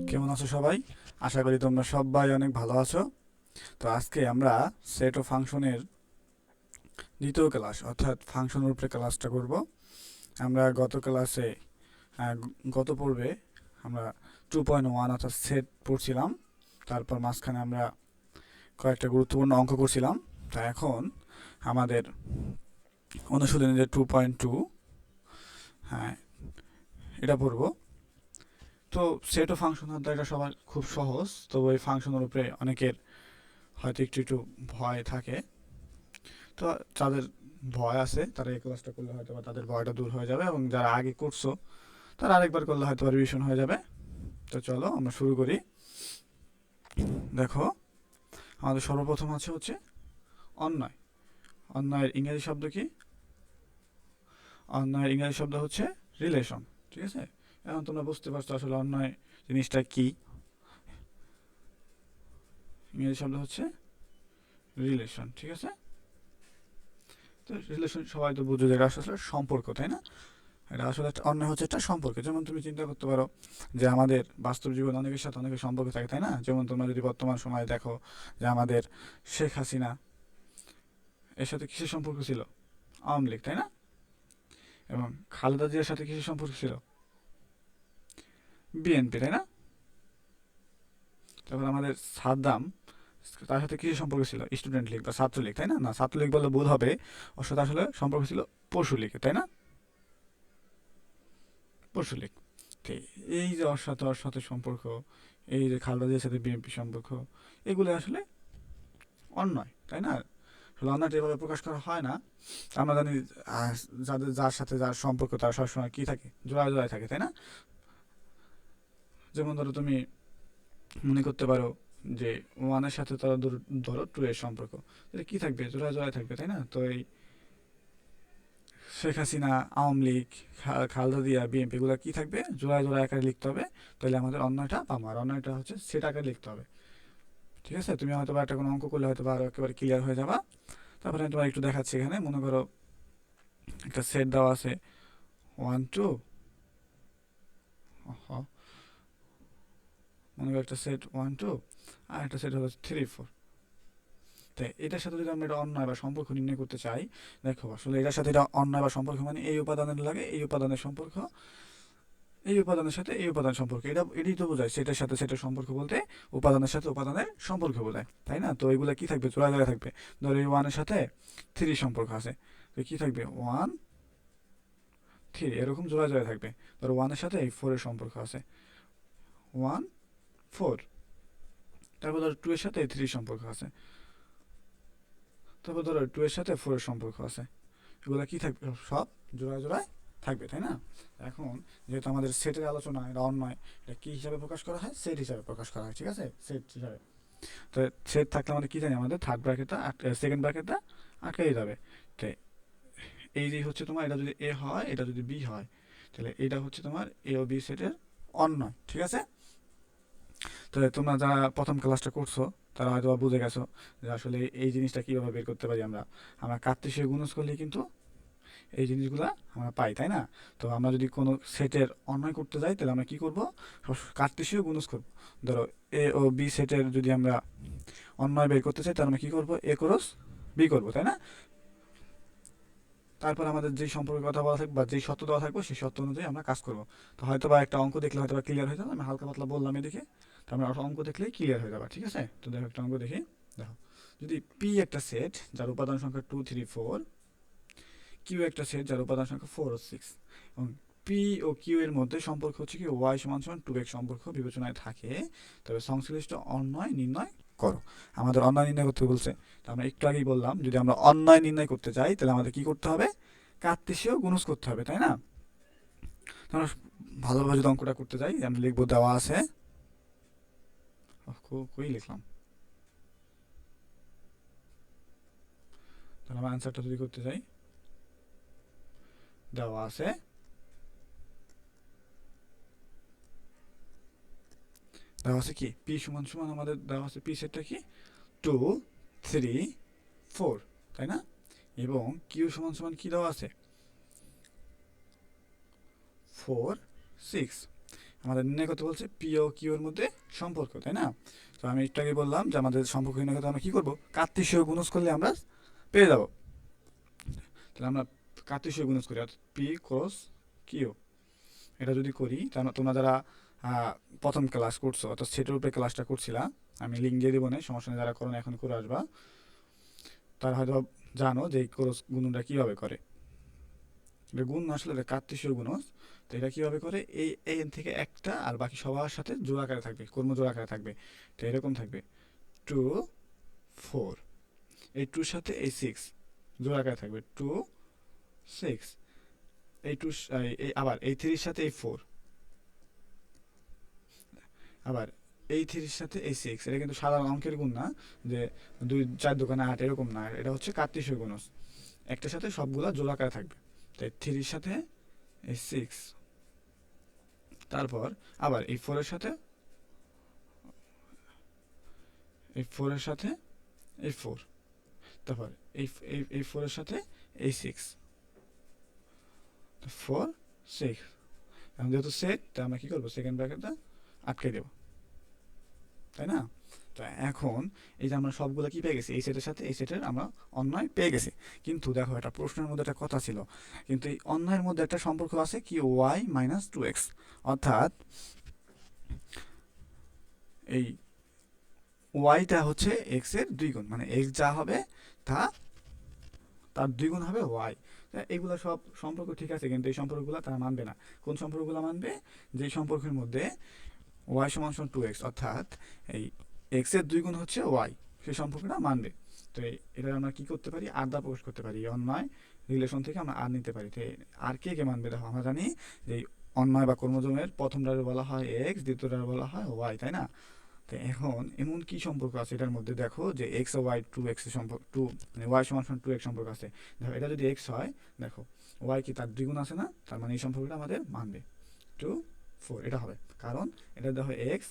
কেমন আছো সবাই? আশা করি তোমরা সবাই অনেক ভালো আছো। তো আজকে আমরা সেট ও ফাংশনের দ্বিতীয় ক্লাস অর্থাৎ ফাংশনের উপরে ক্লাসটা করব। আমরা গত ক্লাসে গত পর্বে আমরা 2.1 অর্থাৎ সেট পড়ছিলাম। তারপর মাঝখানে আমরা কয়েকটা গুরুত্বপূর্ণ অঙ্ক করছিলাম। তা এখন আমাদের অনুশীলনী যে 2.2, হ্যাঁ, এটা পড়বো। তো সেট ও ফাংশন অধ্যায়টা সবার খুব সহজ, তবে এই ফাংশনের উপরে অনেকের হয়তো একটু একটু ভয় থাকে। তো যাদের ভয় আছে তারা এই ক্লাসটা করলে হয়তো বা তাদের ভয়টা দূর হয়ে যাবে, এবং যারা আগে করছো তারা আরেকবার করলে হয়তো রিভিশন হয়ে যাবে। তো চলো আমরা শুরু করি। দেখো, আমাদের সর্বপ্রথম হচ্ছে অন্যায়। অন্যায়ের ইংরেজি শব্দ কি? অন্যায়ের ইংরেজি শব্দ হচ্ছে রিলেশন। ঠিক আছে, এখন তোমরা বুঝতে পারছো আসলে অন্যায় জিনিসটা কি। ইংরেজি শব্দ হচ্ছে রিলেশন। ঠিক আছে, তো রিলেশন সবাই তো বুঝো যে এটা আসলে সম্পর্ক, তাই না? এটা আসলে অন্যায় হচ্ছে একটা সম্পর্ক। যেমন তুমি চিন্তা করতে পারো যে আমাদের বাস্তব জীবনে অনেকের সাথে অনেকের সম্পর্ক থাকে, তাই না? যেমন তোমরা যদি বর্তমান সময়ে দেখো যে আমাদের শেখ হাসিনা এর সাথে কিসের সম্পর্ক ছিল? আওয়ামী লীগ, তাই না? এবং খালেদা জিয়ার সাথে কিসের সম্পর্ক ছিল? বিএনপি, তাই না? তারপর আমাদের সাদ্দাম, তার সাথে কিসের সম্পর্ক ছিল? স্টুডেন্ট লীগ বা ছাত্রলীগ, তাই না? না, ছাত্রলীগ বললে ভুল হবে, ওর সাথে আসলে সম্পর্ক ছিল পশু লীগের, তাই না? পশু লীগ। এই যে ওর সাথে সম্পর্ক, এই যে খালেদা জিয়ার সাথে বিএনপি সম্পর্ক, এগুলো আসলে অন্যায়, তাই না? আসলে অন্যায়টা এভাবে প্রকাশ করা হয় না। আমরা জানি যার সাথে যার সম্পর্ক তার সবসময় কি থাকে? জোড়ায় জোড়ায় থাকে, তাই না? যেমন ধরো তুমি মনে করতে পারো যে ওয়ানের সাথে ধরো টু এর সম্পর্ক, এটা কি থাকবে? জোড়ায় জোড়ায় থাকবে, তাই না? তো এই শেখ হাসিনা, আওয়ামী লীগ, খালেদা জিয়া, বিএনপি, এগুলো কি থাকবে? জোড়ায় জোড়ায় আকারে লিখতে হবে। তাহলে আমাদের অন্যটা পাবো, আর অন্যটা হচ্ছে সেট আকারে লিখতে হবে। ঠিক আছে, তুমি হয়তো বা একটা কোনো অঙ্ক করলে হয়তো বা আরো একেবারে ক্লিয়ার হয়ে যাবা। তারপরে আমি তোমার একটু দেখাচ্ছি। এখানে মনে করো একটা সেট দেওয়া আছে 1 2, মনে করো একটা সেট 1 2 আর একটা সেট হলো 3 4। তাই এটার সাথে যদি আমরা এটা অন্যায় বা সম্পর্ক নির্ণয় করতে চাই, দেখো আসলে এটার সাথে এটা অন্যায় বা সম্পর্ক মানে এই উপাদানের লাগে এই উপাদানের সম্পর্ক, এই উপাদানের সাথে এই উপাদান সম্পর্ক, এটাই তো বোঝায় সেটার সাথে সেটার সম্পর্ক বলতে উপাদানের সাথে উপাদানের সম্পর্ক বোঝায়, তাই না? তো এগুলা কি থাকবে? জোড়া জোড়া থাকবে। ধরো এই ওয়ানের সাথে 3 সম্পর্ক আছে, তো কি থাকবে? 1 3, এরকম জোড়া জোড়া থাকবে। ধরো ওয়ানের সাথে এই 4 এর সম্পর্ক আছে, 1 4। তারপর ধরো 2 এর সাথে 3 সম্পর্ক আছে, তারপর ধরো 2 এর সাথে 4 এর সম্পর্ক আছে। এগুলা কি থাকবে? সব জোড়ায় জোড়ায় থাকবে, তাই না? এখন যেহেতু আমাদের সেটের আলোচনা, এটা অন্যায়, এটা কি হিসাবে প্রকাশ করা হয়? সেট হিসাবে প্রকাশ করা হয়। ঠিক আছে, সেট হিসাবে। তো সেট থাকলে আমাদের কি জানি? আমাদের থার্ড ব্র্যাকেটটা, সেকেন্ড ব্র্যাকেটটা আটকে যাবে। তো এই যে হচ্ছে তোমার, এটা যদি এ হয়, এটা যদি বি হয়, তাহলে এটা হচ্ছে তোমার এ ও বি সেটের অন্যায়। ঠিক আছে, তো তোমরা যারা প্রথম ক্লাসটা করছো তারা হয়তো বুঝে গেছো যে আসলে এই জিনিসটা কিভাবে বের করতে পারি। আমরা আমরা কার্তেশীয় গুণজ করলে কিন্তু এই জিনিসগুলা আমরা পাই, তাই না? তো আমরা যদি কোনো সেটের অন্যায় করতে যাই তাহলে আমরা কি করব? কার্তেশীয় গুণজ করব। ধরো এ ও বি সেটের যদি আমরা অন্যায় বের করতে চাই তাহলে আমরা কি করব? এ ক্রস বি করব, তাই না? তারপর আমাদের যেই সম্পর্কের কথা বলা থাকবে বা যেই সত্য দেওয়া থাকবে সেই সত্য অনুযায়ী আমরা কাজ করব। তো হয়তো বা একটা অঙ্ক দেখলে হয়তো বা ক্লিয়ার হয়ে যাবে, আমি হালকা পাতলা বললাম এদিকে। তো আমরা অঙ্ক দেখলেই ক্লিয়ার হয়ে যাবে। ঠিক আছে, তো দেখো একটা অঙ্ক দেখি। দেখো, যদি পি একটা সেট যার উপাদান সংখ্যা 2 3 4, কিউ একটা সেট যার উপাদান সংখ্যা 4 ও 6, এবং পি ও কিউ এর মধ্যে সম্পর্ক হচ্ছে কি ওয়াই সমান সমান 2x সম্পর্ক বিবেচনায় থাকে, তবে সংশ্লিষ্ট অন্যায় নির্ণয় করো। আমাদের অন্যায় নির্ণয় করতে বলছে। তো আমরা একটু আগেই বললাম যদি আমরা অন্যায় নির্ণয় করতে চাই তাহলে আমাদের কি করতে হবে? কার্তেশীয় গুণজ করতে হবে, তাই না? আমরা ভালোভাবে যদি অঙ্কটা করতে যাই, আমরা লিখবো দেওয়া আছে, কই লিখলাম, তাহলে আমরা অ্যান্সারটা যদি করতে যাই, দেওয়া আছে, দেওয়া আছে কি পি সমান সমান আমাদের দেওয়া আছে পি সেটটা কি 2 3 4, তাই না? এবং কিউ সমান সমান কি দেওয়া আছে? 4 6। আমাদের নির্ণয় করতে বলছে পি ও কিউ এর মধ্যে সম্পর্ক, তাই না? তো আমি একটু আগে বললাম যে আমাদের সম্পর্ক নির্ণয় করতে আমরা কী করবো, কার্তেশীয় গুণজ করলে আমরা পেয়ে যাব। তাহলে আমরা কার্তেশীয় গুণজ করি, অর্থাৎ পি ক্রস কিউ। এটা যদি করি, তাহলে তোমরা যারা প্রথম ক্লাস করছো অর্থাৎ সেটের উপরে ক্লাসটা করছিলা, আমি লিঙ্ক দিয়ে দেবো না, সমস্যা নেই, যারা করো না এখন করে আসবা, তারা হয়তো জানো যে এই ক্রস গুণনটা কীভাবে করে। এটা গুণ আসলে এটা কার্তেশীয় গুণজ। তো এটা কীভাবে করে, এই এন থেকে একটা আর বাকি সবার সাথে জোড় আকারে থাকবে, কর্ম জোড় আকারে থাকবে। তো এরকম থাকবে 2 4, এই 2 সাথে এই 6 জোড় আকারে থাকবে 2 6, এই 2 আবার এই 3 সাথে এই 4, আবার এই 3 সাথে এই 6। এটা কিন্তু সাধারণ অঙ্কের গুণ না, যে 2 4 দোকানে 8 এরকম না, এটা হচ্ছে কার্তেশীয় গুণজ। একটার সাথে সবগুলা জোড় আকারে থাকবে। তাই 3 সাথে এই 6, তারপর আবার এই 4 এর সাথে এই 4 এর সাথে এই 4, তারপর এই এই 4 এর সাথে এই 6, 4 6। এখন যেহেতু সেট, তাই আমরা কী করবো, সেকেন্ড ব্র্যাকেটটা আটকে দেবো, তাই না? তো এখন এই যে আমরা সবগুলো কি পেয়ে গেছি, এই সেটের সাথে এই সেটের আমরা অন্যয় পেয়ে গেছি। কিন্তু দেখো, এটা প্রশ্নের মধ্যে একটা কথা ছিল, কিন্তু এই অন্যয়ের মধ্যে একটা সম্পর্ক আছে কি, ওয়াই মাইনাস 2x, অর্থাৎ এই ওয়াইটা হচ্ছে এক্স এর 2 গুণ, মানে এক্স যা হবে তা তার 2 গুণ হবে ওয়াই। এগুলো সব সম্পর্ক ঠিক আছে, কিন্তু এই সম্পর্কগুলো তারা মানবে না। কোন সম্পর্কগুলো মানবে, যে সম্পর্কের মধ্যে ওয়াই সমান সমান 2x, অর্থাৎ এই এক্স এর 2 গুণ হচ্ছে ওয়াই, সেই সম্পর্কটা মানবে। তো এটা আমরা কি করতে পারি, আর দ্বারা প্রকাশ করতে পারি, অন্যয় রিলেশন থেকে আমরা আর নিতে পারি। তো আর কে কে মানবে, দেখো আমরা জানি যে অন্যয় বা কর্মজমের প্রথমটারে বলা হয় এক্স, দ্বিতীয়টারে বলা হয় ওয়াই, তাই না? তো এখন এমন কি সম্পর্ক আছে এটার মধ্যে, দেখো যে এক্স ও ওয়াই 2x এর সম্পর্ক, মানে ওয়াই সমান সমান 2x সম্পর্ক আছে। দেখো এটা যদি এক্স হয়, দেখো ওয়াই কি তার 2 গুণ আছে না, তার মানে এই সম্পর্কটা আমাদের মানবে 2 4, এটা হবে। কারণ এটা দেখো এক্স,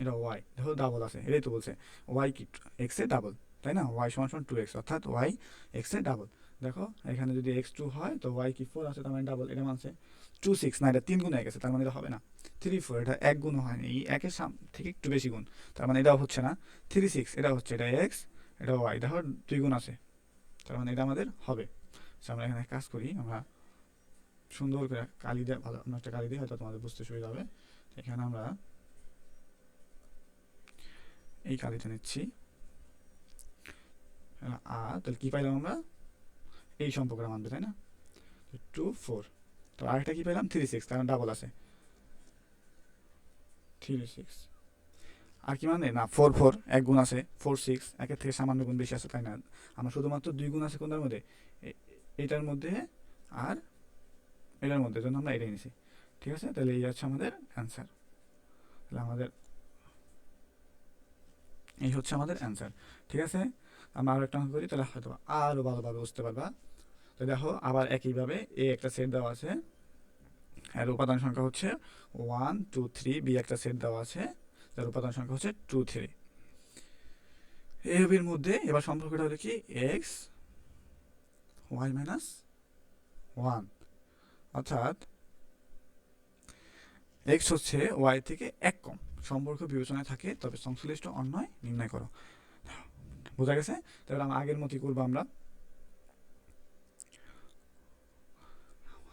এটা ওয়াই, দেখো ডাবল আছে, এটাই তো বলছে ওয়াই কি এক্স এর ডাবল, তাই না? ওয়াই সমান সমান 2x, অর্থাৎ ওয়াই এক্স এর ডাবল। দেখো এখানে যদি এক্স 2 হয়, তো ওয়াই কি 4 আছে, তার মানে ডাবল, এটা মানছে। 2 6 না, এটা 3 গুণ হয়ে গেছে, তার মানে এটা হবে না। 3 4, এটা 1 গুণ হয়নি, এই একের থেকে একটু বেশি গুণ, তার মানে এটাও হচ্ছে না। 3 6, এটা হচ্ছে, এটা এক্স, এটা ওয়াই, দেখো 2 গুণ আছে, তার মানে এটা আমাদের হবে। আমরা এখানে কাজ করি, আমরা সুন্দর করে কালি দিয়ে, ভালো আমরা একটা কালি দিই, হয়তো তোমাদের বুঝতে সুবিধা হবে। এখানে আমরা এই কালিটা নিচ্ছি, আর তাহলে কী পাইলাম আমরা, এই সম্পর্কটা মানবে, তাই না? 2 4, তো আরেকটা কী পেলাম, 3 6, কারণ ডাবল আছে, 3 6। আর কি মানে না, 4 4 এক গুণ আছে, 4 6 একের থেকে সামান্য গুণ বেশি আছে, তাই না? আমরা শুধুমাত্র 2 গুণ আছে কোনটার মধ্যে, এটার মধ্যে আর এটার মধ্যে, জন্য আমরা এটাই নিছি। ঠিক আছে, তাহলে এই হচ্ছে আমাদের অ্যান্সার। তাহলে আমাদের এই হচ্ছে আমাদের অ্যান্সার। ঠিক আছে, আমরা আরও একটা অঙ্ক করি, তাহলে হয়তো আরও ভালোভাবে বুঝতে পারবা। তো দেখো আবার একইভাবে এ একটা সেট দেওয়া আছে, এর উপাদান সংখ্যা হচ্ছে 1 2 3, বি একটা সেট দেওয়া আছে যার উপাদান সংখ্যা হচ্ছে 2 3। এ বির মধ্যে এবার সম্পর্কটা হলো কি, এক্স ওয়াই মাইনাস 1, অর্থাৎ এক্স হচ্ছে ওয়াই থেকে 1 কম, সম্পর্ক বিবেচনায় থাকে তবে সংশ্লিষ্ট অন্যয় নির্ণয় করো। বোঝা গেছে? তাহলে আমরা আগের মতোই করবো, আমরা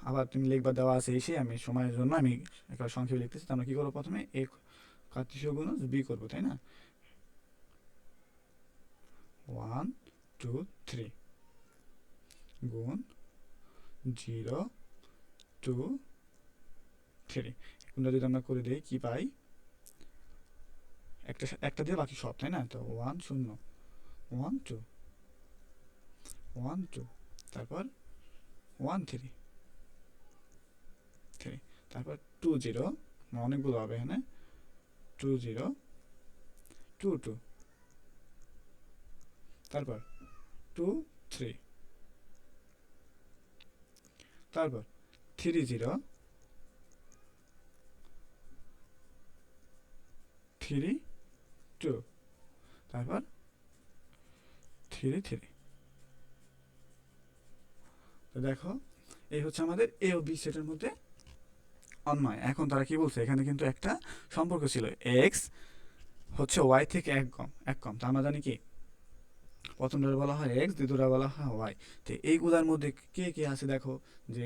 আবার তুমি লিখবা, দেওয়া আছে এসে, আমি সময়ের জন্য আমি একটা সংক্ষেপে লিখতেছি। আমরা কী করবো, প্রথমে এ কার্তেশীয় গুণজ বি করবো, তাই না? 1 2 3 গুণ 0 2 3, কোনটা যদি আমরা করে দিই কি পাই, একটা দিয়ে বাকি সব, তাই না? তো 1 0 1 2 1 2, তারপর 1 3 3, তারপর 2 0, অনেকগুলো হবে এখানে, 2 0 2 2, তারপর 2 3, তারপর 3 0 3 2, তারপর 3 3। তো দেখো এই হচ্ছে আমাদের এ ও বি সেটের মধ্যে অন্যয়। এখন তারা কি বলছে, এখানে কিন্তু একটা সম্পর্ক ছিল, এক্স হচ্ছে ওয়াই থেকে এক কম। তা আমরা জানি কি প্রথমটা বলা হয় এক্স, দ্বিতীয়টা বলা হয় ওয়াই। তো এইগুলার মধ্যে কে কে আছে দেখো, যে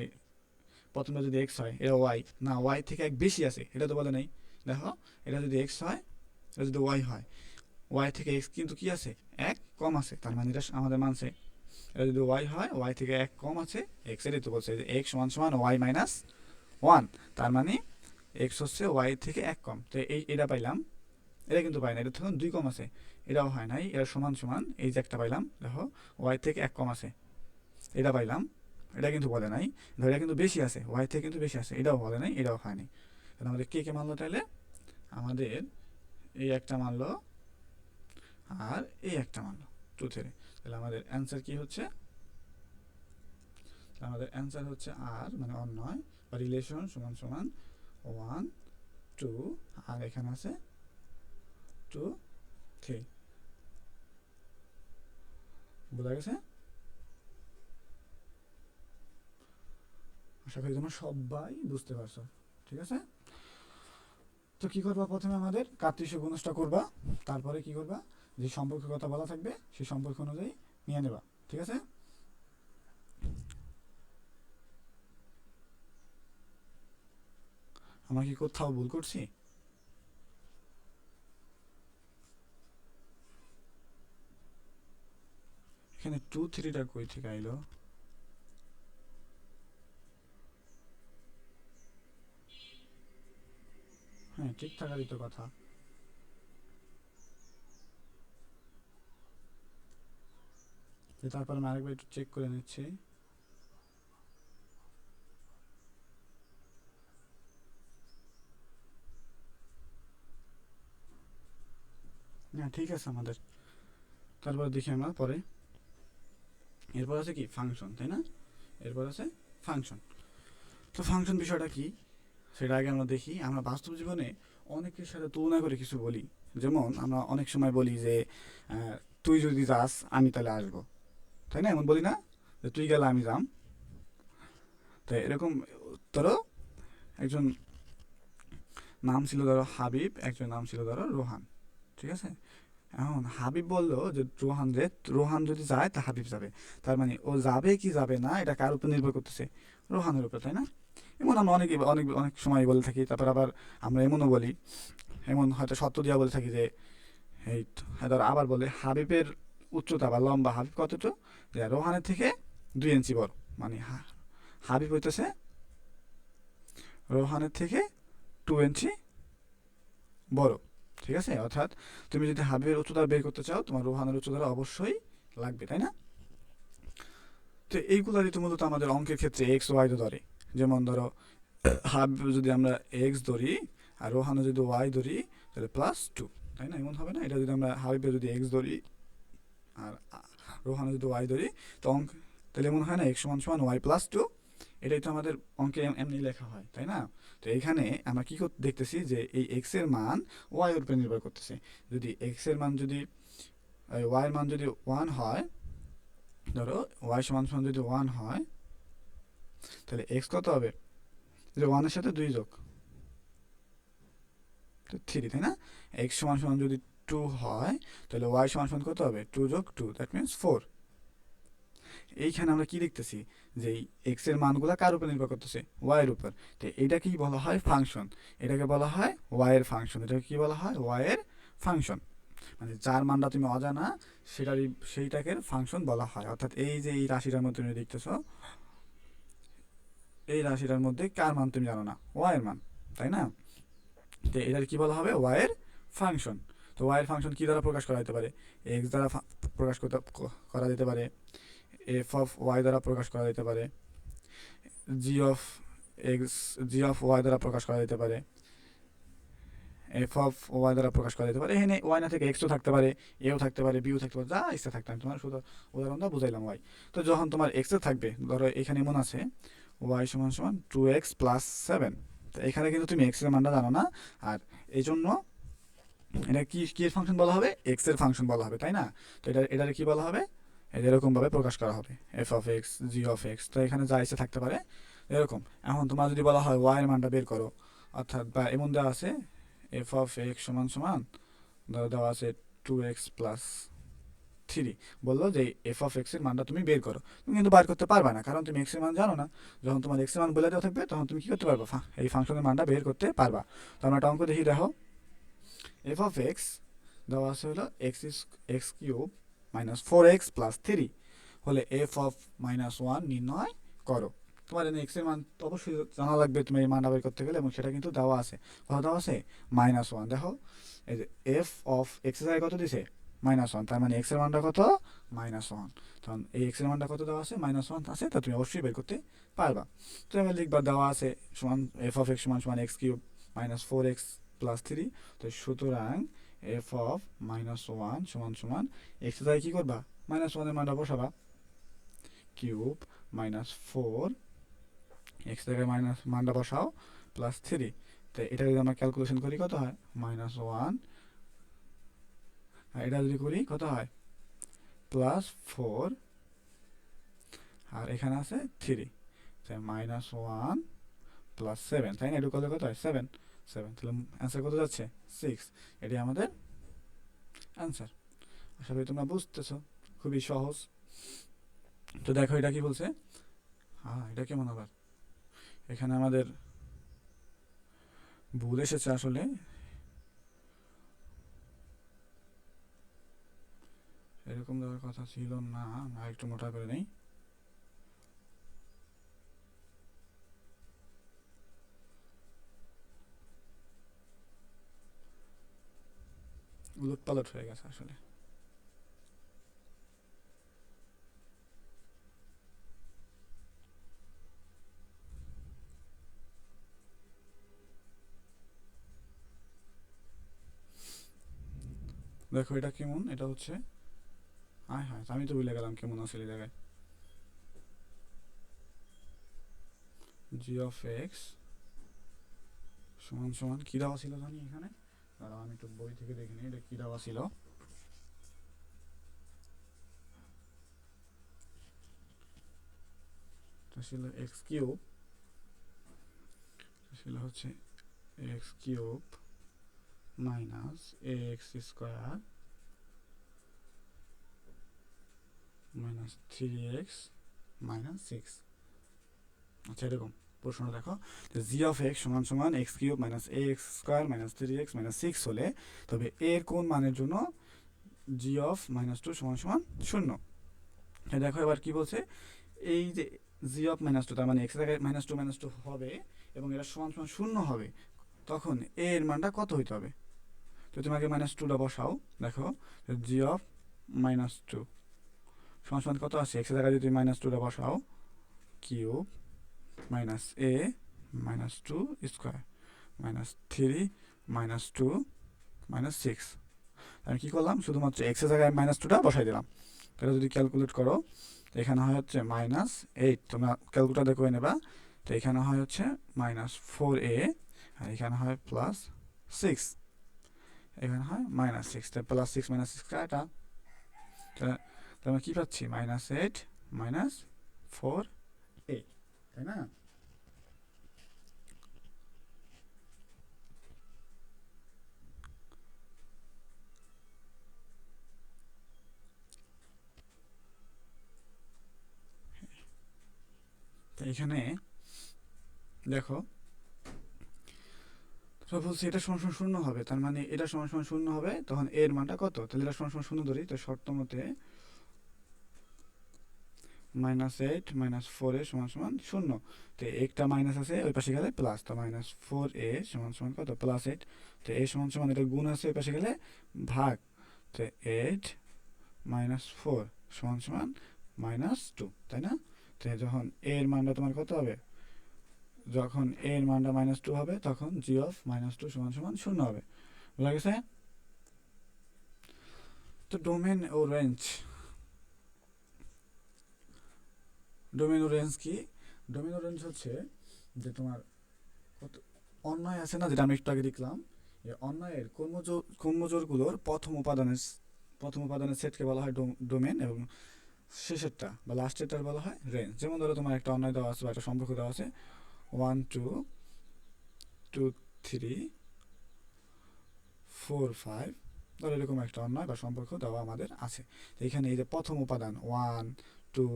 প্রথমটা যদি এক্স হয় এটা ওয়াই না, ওয়াই থেকে এক বেশি আছে এটা তো বলে নাই। দেখো এটা যদি এক্স হয়, এটা যদি ওয়াই হয়, ওয়াই থেকে এক্স কিন্তু কি আছে, এক কম আছে, তার মানে এটা আমাদের মানছে। এটা যদি ওয়াই হয়, ওয়াই থেকে এক কম আছে এক্স, এটাই তো বলছে যে এক্স সমান সমান ওয়াই মাইনাস ওয়ান, তার মানে এক্স হচ্ছে ওয়াই থেকে এক কম। তো এটা পাইলাম, এটা কিন্তু পাই না, এটা তখন দুই কম আছে, এটাও হয় নাই। এটা সমান সমান এই যে একটা পাইলাম, দেখো ওয়াই থেকে এক কম আছে, এটা পাইলাম, এটা কিন্তু বলে নাই। ধর এটা কিন্তু বেশি আছে, ওয়াই থেকে কিন্তু বেশি আছে, এটাও বলে নাই, এটাও হয় নাই। তাহলে আমাদের কে কে মানলো, তাহলে আমাদের এই একটা মানলো আর এই একটা মানলো, টু থ্রি। তাহলে আমাদের অ্যান্সার কি হচ্ছে, আমাদের অ্যান্সার হচ্ছে আর মানে অন্যয় বা রিলেশন সমান সমান ওয়ান টু, আর এখানে আছে টু থ্রি। বোঝা গেছে? আশা করি তোমরা সবাই বুঝতে পারছো। ঠিক আছে, তো কি করবা, প্রথমে আমাদের কার্তেশীয় গুণজটা করবা, তারপরে কি করবা, যে সম্পর্কের কথা বলা থাকবে সেই সম্পর্ক অনুযায়ী নিয়ে নেবা। ঠিক আছে, আমরা কি কোথাও ভুল করছি? এখানে টু থ্রিটা কই থেকে আইলো? হ্যাঁ, ঠিক থাকারই তো কথা। তারপর আমি আরেকবার একটু চেক করে নিচ্ছি। হ্যাঁ ঠিক আছে আমাদের। তারপর দেখি আমরা পরে, এরপর আছে কি ফাংশন, তাই না? এরপর আছে ফাংশন। তো ফাংশন বিষয়টা কি সেটা আগে আমরা দেখি। আমরা বাস্তব জীবনে অনেকের সাথে তুলনা করে কিছু বলি, যেমন আমরা অনেক সময় বলি যে তুই যদি যাস আমি তাহলে আসবো, তাই না? এমন বলি না যে তুই গেলে আমি যাম। তো এরকম ধরো একজন নাম ছিল ধরো হাবিব, একজন নাম ছিল ধরো রোহান। ঠিক আছে, এখন হাবিব বললো যে রোহান যদি যায় তা হাবিব যাবে, তার মানে ও যাবে কি যাবে না এটা কার উপর নির্ভর করতেছে, রোহানের উপর, তাই না? এমন আমরা অনেক অনেক অনেক সময় বলে থাকি। তারপর আবার আমরা এমনও বলি, এমন হয়তো সত্য দিয়া বলে থাকি যে এই ধর আবার বলে হাবিবের উচ্চতা বা লম্বা হাবিব কতটুকু, যে রোহানের থেকে 2 ইঞ্চি বড়, মানে হাবিব হইতেছে রোহানের থেকে 2 ইঞ্চি বড়। ঠিক আছে, অর্থাৎ তুমি যদি হাবিবের উচ্চতা বের করতে চাও তোমার রোহানের উচ্চতা অবশ্যই লাগবে, তাই না? তো এইগুলারই তো মূলত আমাদের অঙ্কের ক্ষেত্রে এক্স ওয়াই ধরে। যেমন ধরো হাবিব যদি আমরা এক্স ধরি আর রোহানে যদি ওয়াই ধরি, তাহলে +2, তাই না? এমন হবে না? এটা যদি আমরা হাবিবের যদি এক্স ধরি আর রোহানে যদি ওয়াই ধরি, তো অঙ্ক তাহলে এমন হয় না, এক্স সমান সমান ওয়াই+2। এটাই তো আমাদের অঙ্কে এমনি লেখা হয়, তাই না? তো এখানে আমরা কি দেখতেছি যে এই এক্স এর মান ওয়াই এর উপর নির্ভর করতেছে। যদি এক্স এর মান যদি ওয়াই এর মান যদি 1 হয়, ধরো ওয়াই সমান সমান যদি 1 হয়, তাহলে এক্স কত হবে, যে 1 এর সাথে 2 যোগ তো 3, তাই না? এক্স সমান সমান যদি 2 হয়, তাহলে ওয়াই সমান সমান কত হবে, 2 যোগ 2, দ্যাট মিনস 4। এইখানে আমরা কি লিখতেছি, যে এই এক্স এর মানগুলো কার উপর নির্ভর করতেছে, ওয়াই এর উপর। তো এটাকেই বলা হয় ফাংশন, এটাকে বলা হয় ওয়াই এর ফাংশন। এটাকে কি বলা হয়, ওয়াই এর ফাংশন। মানে যার মানটা তুমি অজানা সেইটাকে ফাংশন বলা হয়। অর্থাৎ এই যে এই রাশিটার মধ্যে তুমি দেখতেছো, এই রাশিটার মধ্যে কার মান তুমি জানো না, ওয়াই এর মান, তাই না? তো এটার কি বলা হবে, ওয়াই এর ফাংশন। তো ওয়াই এর ফাংশন কি দ্বারা প্রকাশ করা যেতে পারে, এক্স দ্বারা প্রকাশ করা যেতে পারে, এফ অফ ওয়াই দ্বারা প্রকাশ করা যেতে পারে, g of x g of y দ্বারা প্রকাশ করা যেতে পারে, এফ অফ ওয়াই দ্বারা প্রকাশ করা যেতে পারে। এখানে ওয়াই না থেকে এক্সও থাকতে পারে, এও থাকতে পারে, বিও থাকতে পারে, যা ইচ্ছা থাকতে পারে। তোমার শুধু উদাহরণটা বুঝাইলাম ওয়াই। তো যখন তোমার এক্সে থাকবে, ধরো এখানে এমন আছে ওয়াই সমান সমান 2x+7, তো এখানে কিন্তু তুমি এক্স এর মানটা জানো না, আর এই জন্য এটা কি কি এর ফাংশন বলা হবে, এক্স এর ফাংশন বলা হবে, তাই না? তো এটার কি বলা হবে, এরকম ভাবে প্রকাশ করা হবে, F of x g of x. তো এখানে যা ইচ্ছা থাকতে পারে, এরকম। এখন তোমার যদি বলা হয় ওয়াই এর মানটা বের করো, অর্থাৎ বা এমন দেওয়া আছে এফ অফ এক্স সমান সমান ধরো দেওয়া আছে 2x+3, বললো যে এফ অফ এক্স এর মানটা তুমি বের করো। তুমি কিন্তু বার করতে পারবে না, কারণ তুমি এক্স এর মান জানো না। যখন তোমার এক্স এর মান বলে দেওয়া থাকবে তখন তুমি কি করতে পারবা, এই ফাংশনের মানটা বের করতে পারবা। তো আমরা একটা অঙ্ক দেখি, দেখো এফ অফ এক্স দেওয়া আছে হলো x³ - 4x+3 হলে এফ অফ -1 নির্ণয় করো। তোমার এখানে এক্স এর মান তো অবশ্যই জানা লাগবে তুমি এই মানটা বের করতে গেলে, এবং সেটা কিন্তু দেওয়া আছে। কত দেওয়া আছে? -1। দেখো এই যে এফ অফ এক্স এর জায়গায় কত দিছে? -1, তার মানে এক্স এর মানটা কত? -1। তখন এই এক্স এর মানটা কত দেওয়া আছে? -1 আছে, তা তুমি অবশ্যই বের করতে পারবা। তো এবার লিখবা দেওয়া আছে সমান এফ অফ এক্স সমান সমান x³ - 4x+3। তো সুতরাং এফ অফ -1 সমান সমান এক্স এর জায়গায় কি করবা? -1 এর মানটা বসাবা, কিউব -4 এক্স জায়গায় মাইনাস মানটা বসাও +3। তো এটা যদি আমরা ক্যালকুলেশন করি কত হয়? -1, আর এটা যদি করি কত হয়? +4, আর এখানে আছে 3, তাই -1 + 7, তাই না? এটা করলে কত হয়? 7, তাহলে অ্যান্সার কত যাচ্ছে? 6। এটি আমাদের অ্যান্সার। আশা করি তোমরা বুঝতেছো, খুবই সহজ। তো দেখো এটা কি বলছে, হ্যাঁ এটা কেমন আবার, এখানে আমাদের ভুল এসেছে আসলে। এরকম দেওয়ার কথা ছিল না, আমরা একটু মোটা করে নেই। উলট পালট হয়ে গেছে আসলে। দেখো এটা কেমন, এটা হচ্ছে আয় হায়, আমি তো ভুলে গেলাম কেমন আসলে এই জায়গায়। জি অফ এক্স সমান সমান কি দেওয়া ছিল জানি এখানে, দাঁড়াও আমি একটু বই থেকে দেখে নিই এটা কি দেওয়া ছিল। এটা ছিল x³ ছিল হচ্ছে x³ - ax² - 3x - 6। আচ্ছা এরকম প্রশ্ন দেখো, জি অফ এক্স সমান সমান x³ - ax² - 3x - 6 হলে তবে এর কোন মানের জন্য জি অফ -2 সমান সমান 0। দেখো এবার কি বলছে, এই যে জি অফ -2, তার মানে এক্স জায়গায় -2 হবে এবং এটা সমান সমান 0 হবে, তখন এ এর মানটা কত হইতে হবে? তো তোমাকে -2টা বসাও। দেখো জি অফ -2 সমান সমান কত আসে? এক্স জায়গায় যদি -2টা বসাও, কিউব -a -2 স্কোয়ার -3 -2 -6। আমি কি করলাম, শুধুমাত্র এক্স এর জায়গায় -2টা বসাই দিলাম। তাহলে যদি ক্যালকুলেট করো, এখানে হয় হচ্ছে -8, তোমরা ক্যালকুলেটার দিয়ে করে নেবা। তো এখানে হয় হচ্ছে -4a, আর এখানে হয় +6, এখানে হয় -6। তো +6 - 6 কাটা, তো আমরা কি পাচ্ছি? -8 -4a, তাই না? তো এখানে দেখো তো বলছি এটা সমান সমান 0 হবে, তার মানে এটা সমান সমান 0 হবে, তখন এর মানটা কত? তাহলে এটা সমান সমান 0 ধরি, তো শর্ত মতে -8 -4a সমান সমান 0। তো একটা মাইনাস আছে ওই পাশে গেলে প্লাস, তো -4a সমান সমান কত? +8। তো a সমান সমান এটা গুণ আছে ওই পাশে গেলে ভাগ, তো 8 - 4 সমান সমান -2, তাই না? তো যখন a এর মানটা তোমার কত হবে? যখন a এর মানটা -2 হবে তখন g অফ -2 সমান সমান 0 হবে। বুঝা গেছে? তো ডোমেন ও রেঞ্জ কি? ডোমেন ও রেঞ্জ হচ্ছে যে তোমার কত অন্যায় আছে না, যেটা আমি একটু আগে লিখলাম, এই অন্যায়ের কর্মজোরগুলোর প্রথম উপাদানের সেটকে বলা হয় ডোমেন, এবং শেষেরটা বা লাস্টেরটার বলা হয় রেঞ্জ। যেমন ধরো তোমার একটা অন্যায় দেওয়া আছে বা একটা সম্পর্ক দেওয়া আছে 1 2 2 3 4 5, ধরো এরকম একটা অন্যায় বা সম্পর্ক দেওয়া আমাদের আছে। তো এখানে এই যে প্রথম উপাদান 1 2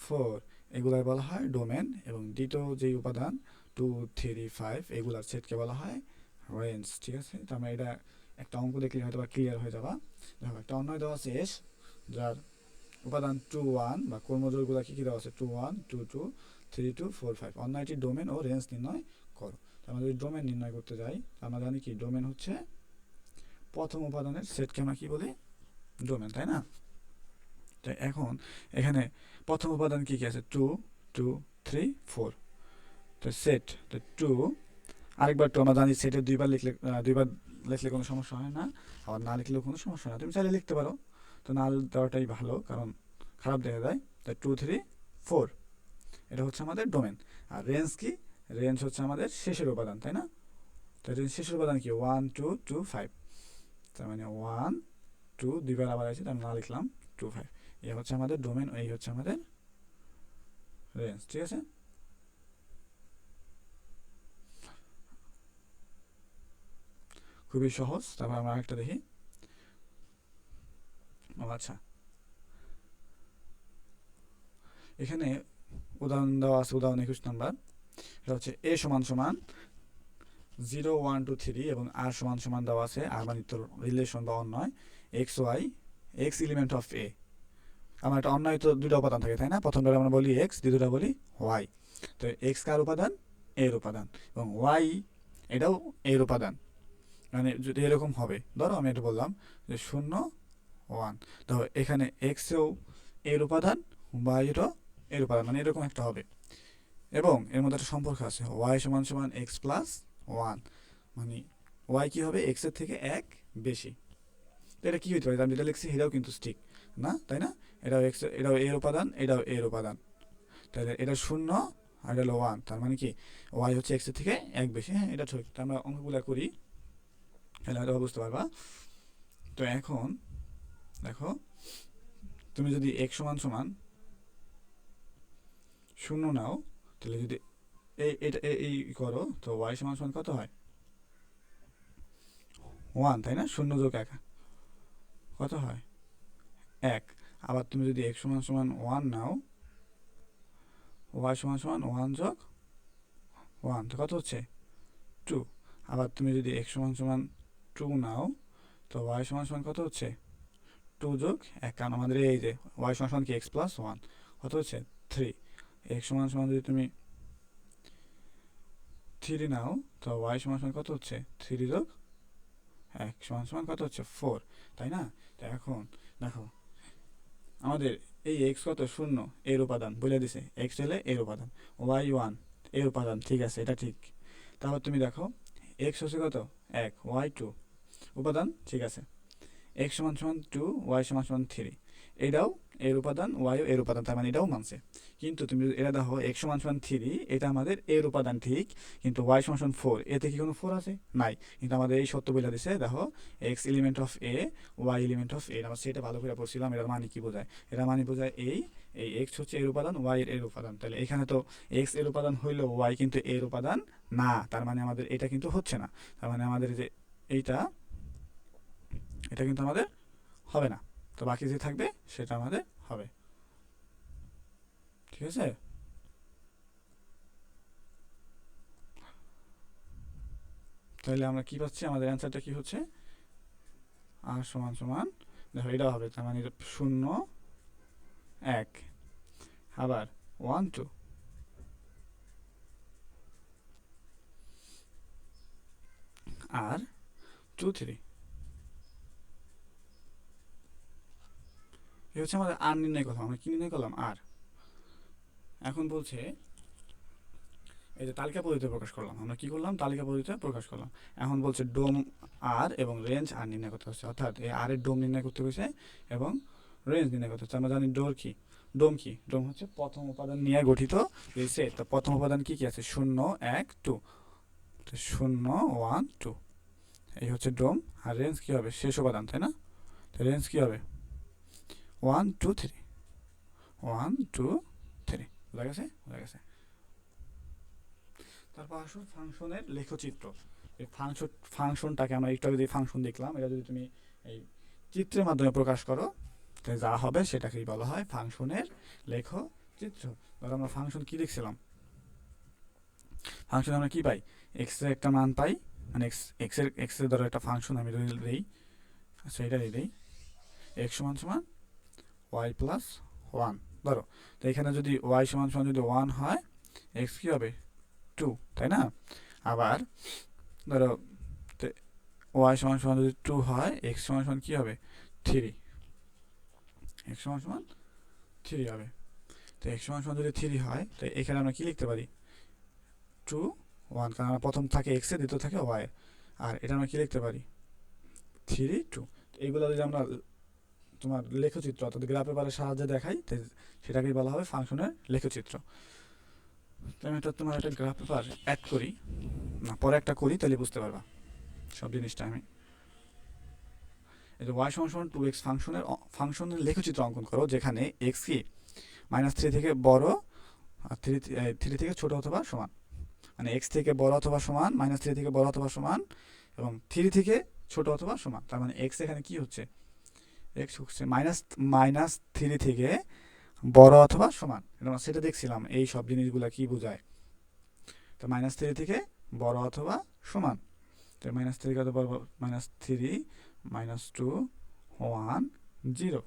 4 এগুলাই বলা হয় ডোমেন, এবং দ্বিতীয় যেই উপাদান 2 3 5 এগুলার সেটকে বলা হয় রেঞ্জ। ঠিক আছে, তো আমরা এটা একটা অঙ্ক দেখলে হয়তো বা ক্লিয়ার হয়ে যাবা। দেখো একটা অন্যায় দেওয়া আছে এস, যার উপাদান 2 1 বা কর্মজোড়গুলো কী কী দেওয়া আছে 2 1 2 2 3 2 4 5। অন্যায়টির ডোমেন ও রেঞ্জ নির্ণয় করো। তো আমরা যদি ডোমেন নির্ণয় করতে যাই, আমরা জানি কি ডোমেন হচ্ছে প্রথম উপাদানের সেটকে আমরা কি বলি ডোমেন, তাই না? তো এখন এখানে প্রথম উপাদান কি কি আছে 2 2 3 4, তো সেট তো 2, আরেকবার 2 আমরা জানি সেটে দুইবার লিখলে কোনো সমস্যা হয় না, আবার না লিখলেও কোনো সমস্যা হয় না, তুমি চাইলে লিখতে পারো। তো না দেওয়াটাই ভালো, কারণ খারাপ দেখা যায়। তো 2 3 4 এটা হচ্ছে আমাদের ডোমেন। আর রেঞ্জ কি, রেঞ্জ হচ্ছে আমাদের শেষের উপাদান, তাই না? তো রেঞ্জ শেষের উপাদান কি 1 2 2 5, তার মানে 1 2 দুইবার আবার আছে, তার না লিখলাম 2 5। এই হচ্ছে আমাদের ডোমেন, এই হচ্ছে আমাদের রেঞ্জ। ঠিক আছে, খুবই সহজ। তারপর আমরা একটা দেখি। আচ্ছা, এখানে উদাহরণ দেওয়া আছে, উদাহরণ 21 নাম্বার। এটা হচ্ছে এ সমান সমান 0 1 2 3 এবং আর সমান সমান দেওয়া আছে, আর মানে তো রিলেশন বা অন্যয় x y, x element of A. আমার একটা অন্যায় তো দুটো উপাদান থাকে, তাই না? প্রথমটা আমরা বলি এক্স, দ্বিতীয়টা বলি ওয়াই। তো এক্স কার উপাদান, এর উপাদান, এবং ওয়াই এটাও এর উপাদান। মানে যদি এরকম হবে, ধরো আমি এটা বললাম যে 0 1, তো এখানে এক্সেও এর উপাদান, ওয়াইয়েরও এর উপাদান, মানে এরকম একটা হবে। এবং এর মধ্যে একটা সম্পর্ক আছে ওয়াই সমান সমান এক্স প্লাস 1, মানে ওয়াই কী হবে এক্সের থেকে এক বেশি। তো এটা কী হতে পারে, আমি যেটা লিখছি এটাও কিন্তু ঠিক না, তাই না? এটাও এক্স, এটাও এর উপাদান, এটাও এর উপাদান, তাহলে এটা 0 আর এটা হলো 1, তার মানে কি ওয়াই হচ্ছে এক্সের থেকে এক বেশি। হ্যাঁ, এটা ঠিক। তো আমরা অঙ্কগুলো করি, তাহলে হয়তো বুঝতে পারবা। তো এখন দেখো, তুমি যদি এক্স সমান সমান 0 নাও, তাহলে যদি এটা এই করো, তো ওয়াই সমান সমান কত হয় 1, তাই না? 0 যোগ 1 কত হয় 1। আবার তুমি যদি এক্স সমান সমান 1 নাও, ওয়াই সমান সমান 1 যোগ 1, তো কত হচ্ছে 2। আবার তুমি যদি এক্স সমান সমান 2 নাও, তো ওয়াই সমান সমান কত হচ্ছে 2 যোগ 1, কারণ আমাদের এই যে ওয়াই সমান সমান কি এক্স প্লাস 1, কত হচ্ছে 3। এক্স সমান সমান যদি তুমি 3 নাও, তো ওয়াই সমান সমান কত হচ্ছে 3 যোগ 1 সমান সমান কত হচ্ছে 4, তাই না? তো এখন দেখো আমাদের এই এক্স কত 0 এর উপাদান বলে দিছে, এক্স হলে এর উপাদান, ওয়াই 1 এর উপাদান, ঠিক আছে, এটা ঠিক। তারপর তুমি দেখো এক্স হচ্ছে কত 1, ওয়াই 2 উপাদান, ঠিক আছে। এক্স সমান সমান 2, ওয়াই সমান সমান 3, এটাও এর উপাদান, ওয়াইও এর উপাদান, তার মানে এটাও মানছে। কিন্তু তুমি যদি এটা দেখো এক্স সমান সমান 3, এটা আমাদের এর উপাদান ঠিক, কিন্তু ওয়াই সমান সমান 4, এতে কি কোনো 4 আছে? নাই। কিন্তু আমাদের এই সত্য বলে দিছে, দেখো x element of A, y element of A. আমরা সেটা ভালো করে পড়ছিলাম, এটার মানে কি বোঝায়, এটা মানে বোঝায় এই এই এক্স হচ্ছে এর উপাদান, ওয়াই এর উপাদান। তাহলে এখানে তো এক্স এর উপাদান হইলেও ওয়াই কিন্তু এর উপাদান না, তার মানে আমাদের এটা কিন্তু হচ্ছে না। তার মানে আমাদের যে এইটা, এটা কিন্তু আমাদের হবে না। তো বাকি যে থাকবে সেটা আমাদের হবে। ঠিক আছে, তাহলে আমরা কি পাচ্ছি, আমাদের অ্যান্সারটা কি হচ্ছে আর সমান সমান, দেখো এটা হবে, তার মানে 0 1, আবার 1 2, আর 2 3। এই হচ্ছে আমাদের আর নির্ণয় করলাম। আমরা কি নির্ণয় করলাম, আর। এখন বলছে এই যে তালিকা পদ্ধতিতে প্রকাশ করলাম, আমরা কি করলাম তালিকা পদ্ধতিতে প্রকাশ করলাম। এখন বলছে ডোম আর এবং রেঞ্জ আর নির্ণয় করতে হচ্ছে, অর্থাৎ এই আর এর ডোম নির্ণয় করতে হয়েছে এবং রেঞ্জ নির্ণয় করতে হচ্ছে। আমরা জানি ডোর কি, ডোম কি, ডোম হচ্ছে প্রথম উপাদান নিয়ে গঠিত এই সেট। তো প্রথম উপাদান কি কি আছে 0 1 2, তো 0 1 2, এই হচ্ছে ডোম। আর রেঞ্জ কি হবে শেষ উপাদান, তাই না? তো রেঞ্জ কি হবে 1 2 3। 1 2 3 বোঝা গেছে? বোঝা গেছে। তারপর আসো ফাংশনের লেখচিত্র। এই ফাংশনটাকে আমরা একটু আগে যে ফাংশন দেখলাম, এটা যদি তুমি এই চিত্রের মাধ্যমে প্রকাশ করো তাহলে যা হবে সেটাকেই বলা হয় ফাংশনের লেখচিত্র। ধরো আমরা ফাংশন কি দেখছিলাম, ফাংশন আমরা কি পাই, এক্স এর একটা মান পাই, মানে এক্স এর ধরো একটা ফাংশন আমি যদি দিই, আচ্ছা এটা দিই এক্স সমান সমান ওয়াই প্লাস ওয়ান ধরো। তো এখানে যদি ওয়াই সমান সমান যদি ওয়ান হয়, এক্স কী হবে 2, তাই না? আবার ধরো ওয়াই সমান সমান যদি 2 হয়, এক্স সমান সমান কী হবে 3, এক্স সমান সমান 3 হবে। তো এক্স সমান সমান যদি 3 হয়, তো এখানে আমরা কি লিখতে পারি 2 1, কারণ আমরা প্রথম থাকে এক্স এ, দ্বিতীয় থাকে ওয়াই, আর এটা আমরা কি লিখতে পারি 3 2। এইগুলো যদি আমরা তোমার লেখচিত্র অর্থাৎ গ্রাফ পেপারের সাহায্যে দেখাই, সেটাকেই বলা হবে ফাংশনের লেখচিত্র। আমি এটা তোমার একটা গ্রাফ পেপার অ্যাড করি, না পরে একটা করি তাহলে বুঝতে পারবা সব জিনিসটা। আমি এই যে ওয়াই সমান সমান 2x ফাংশনের লেখচিত্র অঙ্কন করো, যেখানে এক্স কি -3 থেকে বড় আর 3 থেকে ছোট অথবা সমান, মানে এক্স থেকে বড় অথবা সমান, -3 থেকে বড় অথবা সমান, এবং 3 থেকে ছোট অথবা সমান। তার মানে এক্স এখানে কি হচ্ছে, এক্স হচ্ছে -3 থেকে বড় অথবা সমান। আমরা সেটা দেখছিলাম এই সব জিনিসগুলো কি বোঝায়। তো -3 থেকে বড় অথবা সমান, তো -3 কত বড়, -3 -2 1 0।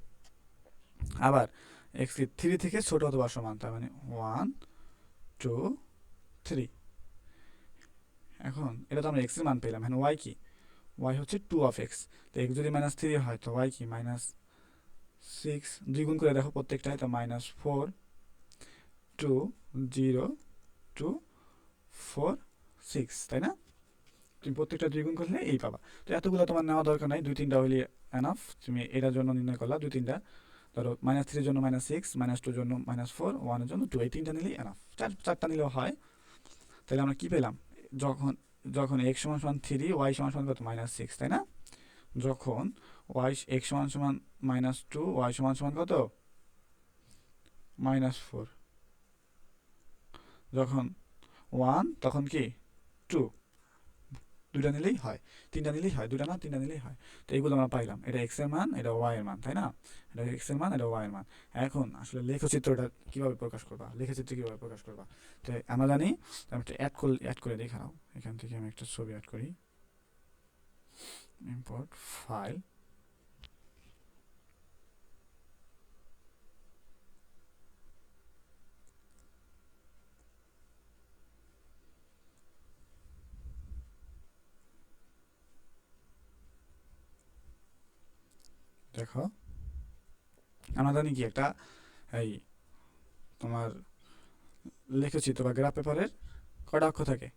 আবার এক্স 3 থেকে ছোট অথবা সমান, তার মানে 1 2 3। এখন এটা তো আমরা এক্স এর মান পেলাম, এখন ওয়াই কি, ওয়াই হচ্ছে 2 অফ এক্স। তো এক্স যদি -3 হয় তো ওয়াই কি -6, দ্বিগুণ করে দেখো প্রত্যেকটাই, তো -4 2 0 2 4 6, তাই না? তুমি প্রত্যেকটা দ্বিগুণ করলে এই পাবা। তো এতগুলো তোমার নেওয়া দরকার নাই, 2-3টা হইলে এনাফ। তুমি এটার জন্য নির্ণয় করলা 2-3টা, ধরো -3 এর জন্য -6, -2 এর জন্য -4, 1 এর জন্য 2, এই 3টা নিলেই এনাফ। চারটা নিলেও হয়। তাহলে আমরা কি পেলাম, যখন যখন x সমান সমান 3, y সমান সমান কত -6, তাই না? যখন x সমান সমান -2, y সমান সমান কত -4, যখন 1 তখন কি 2, দুইটা নিলেই হয়, তিনটা নিলেই হয়, দুইটা না তিনটা নিলেই হয়। তো এইগুলো আমরা পাইলাম, এটা এক্স এর মান, এটা ওয়াই এর মান, তাই না? এটা এক্স এর মান, এটা ওয়াই এর মান। এখন আসলে লেখচিত্রটা কিভাবে প্রকাশ করবা, লেখচিত্র কিভাবে প্রকাশ করবা, তো আমরা জানি আমি একটা অ্যাড করে দেখাও। এখান থেকে আমি একটা ছবি অ্যাড করি, ইম্পোর্ট ফাইল, দেখো আমরা জানি কি একটা এই তোমার লেখচিত্র বা গ্রাফ পেপারের কয়টা অক্ষ থাকে,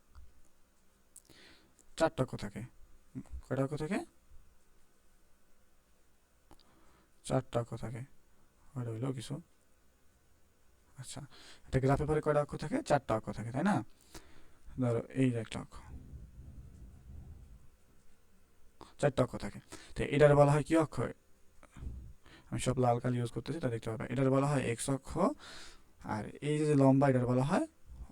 4টা অক্ষ থাকে। কয়টা অক্ষ থাকে, 4টা অক্ষ থাকে। কয়টা হইলো কিছু, আচ্ছা একটা গ্রাফ পেপারে কয়টা অক্ষ থাকে, 4টা অক্ষ থাকে, তাই না? ধরো এই যে একটা অক্ষ, 4টা অক্ষ থাকে। তো এটার বলা হয় কি অক্ষ, আমি সব লাল কালি ইউজ করতেছি তা দেখতে পাবে, এটার বলা হয় এক্স অক্ষ, আর এই যে লম্বা এটার বলা হয়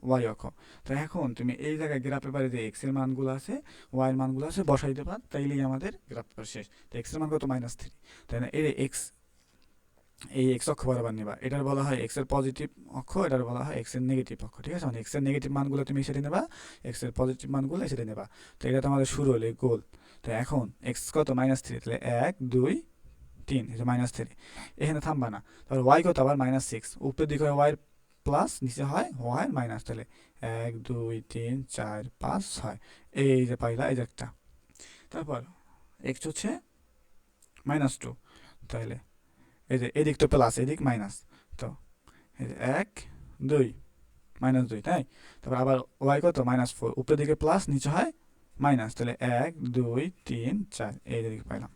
ওয়াই অক্ষ। তো এখন তুমি এই জায়গায় গ্রাফ পেপারে যে এক্স এর মানগুলো আছে, ওয়াই এর মানগুলো আছে বসাই দেবা, তাইলেই আমাদের গ্রাফ পেপার শেষ। তো এক্স এর মান কত -3, তাই না? এই এক্স অক্ষ বরাবর নেবা, এটার বলা হয় এক্স এর পজিটিভ অক্ষ, এটার বলা হয় এক্স এর নেগেটিভ অক্ষ, ঠিক আছে? মানে এক্স এর নেগেটিভ মানগুলো তুমি সেটা নেবা, এক্স এর পজিটিভ মানগুলো সেটা নেবা। তো এটা তো আমাদের শুরু হলে গোল। তো এখন এক্স কত -3, তাহলে 1 2 3, এই যে -3, এখানে থামবা না। তারপর ওয়াই কত আবার -6, উপরের দিকে হয় ওয়াই প্লাস, নিচে হয় ওয়াই মাইনাস, তাহলে 1 2 3 4 5 6, এই যে পাইলা, এই যে একটা। তারপর এক্স হচ্ছে -2, তাহলে এই যে এদিক তো প্লাস, এদিক মাইনাস, তো এই যে 1 2 -2, তাই? তারপর আবার ওয়াই কত -4, উপরের দিকে প্লাস, নিচে হয় মাইনাস, তাহলে 1 2 3 4, এই দিকে পাইলাম।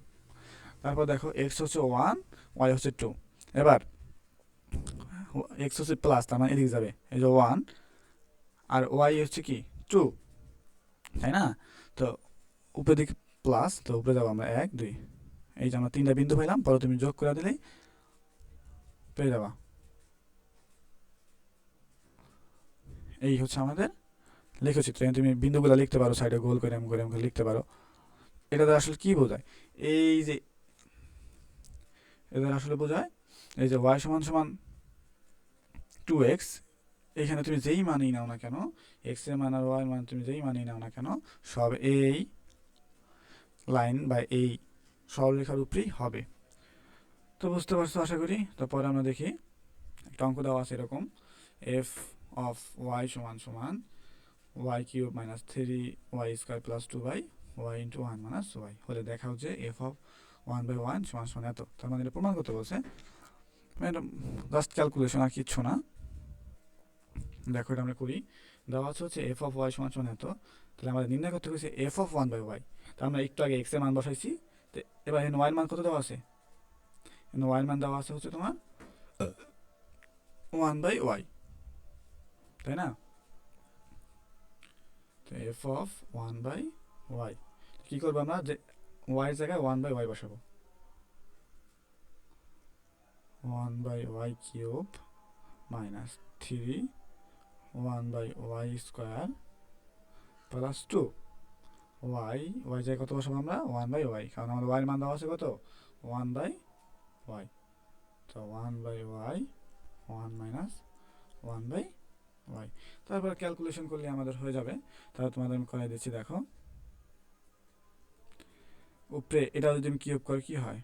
তারপর দেখো এক্স হচ্ছে 1, ওয়াই হচ্ছে 2। এবার এক্স হচ্ছে প্লাস, তার মানে এদিকে যাবে, এই যে 1, আর ওয়াই হচ্ছে কি 2, তাই না? তো উপরের দিকে প্লাস, তো উপরে যাবো আমরা 1 2, এই যে আমরা 3টা বিন্দু পাইলাম, পরে তুমি যোগ করে দিলেই পেয়ে যাবা। এই হচ্ছে আমাদের লেখচিত্র। তুমি বিন্দুগুলো লিখতে পারো সাইডে গোল করে এম করে লিখতে পারো। এটা দ্বারা আসলে কি বোঝায়, এই যে এটা আসলে বোঝায় এই যে y সমান সমান 2x, এখানে তুমি যেই মানই নাও না কেন, x এর মান আর y এর মান তুমি যেই মানই নাও না কেন, সব এই লাইন বা এই সরলরেখার উপরেই হবে। তো বুঝতে পারছো আশা করি। তারপরে আমরা দেখি একটা অঙ্ক দেওয়া আছে এরকম, f অফ y সমান সমান y cube minus 3y square plus 2y y into 1 minus y হলে দেখাও যে f অফ 1/1 সমান সমান এত। তার মানে এটা প্রমাণ করতে বলছে, এটা জাস্ট ক্যালকুলেশন আর কিচ্ছু না। দেখো এটা আমরা করি, দেওয়া হচ্ছে f অফ y সমান সমান এত, তাহলে আমাদের নির্ণয় করতে হয়েছে f অফ 1/y। তা আমরা একটু আগে x এর মান বসাইছি, তো এবার এখানে y এর মান কত দেওয়া আছে, এখানে y এর মান দেওয়া আছে হচ্ছে তোমার 1/y, তাই না? তো f অফ 1/y কি করবো আমরা, যে y এর জায়গায় 1/y বসাবো, 1/y cube minus 3 1/y square plus 2 y জায়গায় কত বসাবো আমরা, 1/y, কারণ আমাদের y এর মান দেওয়া আছে কত, 1/y। তো 1/y 1 মাইনাস 1/y, তারপর ক্যালকুলেশন করলে আমাদের হয়ে যাবে। তাহলে তোমাদের আমি করে দিচ্ছি, দেখো উপরে এটা যদি আমি কিউব করি কি হয়,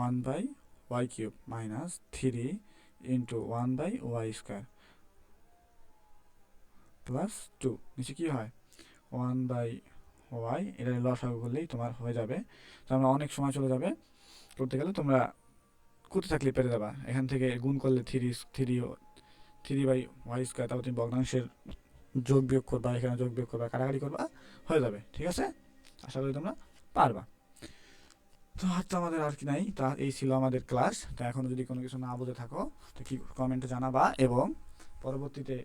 1/y cube minus 3 into 1/y square plus 2, নিচে কি হয় 1/y, এটা লসাগু করলেই তোমার হয়ে যাবে। তো আমরা অনেক সময় চলে যাবে করতে গেলে, তোমরা করতে থাকলে পেরে যাবা। এখান থেকে গুণ করলে 3/y স্কোয়ার, তারপর তুমি ভগ্নাংশের যোগ বিয়োগ করবা, এখানে যোগ বিয়োগ করবা, কাটাকাটি করবা, হয়ে যাবে। ঠিক আছে, আশা করি তোমরা পারবা। তো আর তো আমাদের আর কি নাই, তা এই ছিল আমাদের ক্লাস। তো এখনো যদি কোনো কিছু না বুঝে থাকো তো কি কমেন্টে জানাবা, এবং পরবর্তীতে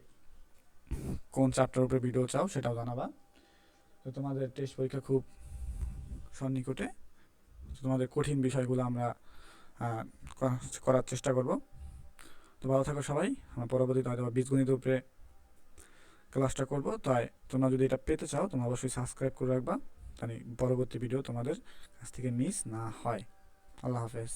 কোন চ্যাপ্টার উপরে ভিডিও চাও সেটাও জানাবা। তো তোমাদের টেস্ট পরীক্ষা খুব সন্নিকটে, তোমাদের কঠিন বিষয়গুলো আমরা করার চেষ্টা করব। তো ভালো থাকো সবাই, আমরা পরবর্তীতে হয়তো বীজগণিতের উপরে ক্লাসটা করবো। তাই তোমরা যদি এটা পেতে চাও তোমরা অবশ্যই সাবস্ক্রাইব করে রাখবা, মানে পরবর্তী ভিডিও তোমাদের কাছ থেকে মিস না হয়। আল্লাহ হাফেজ।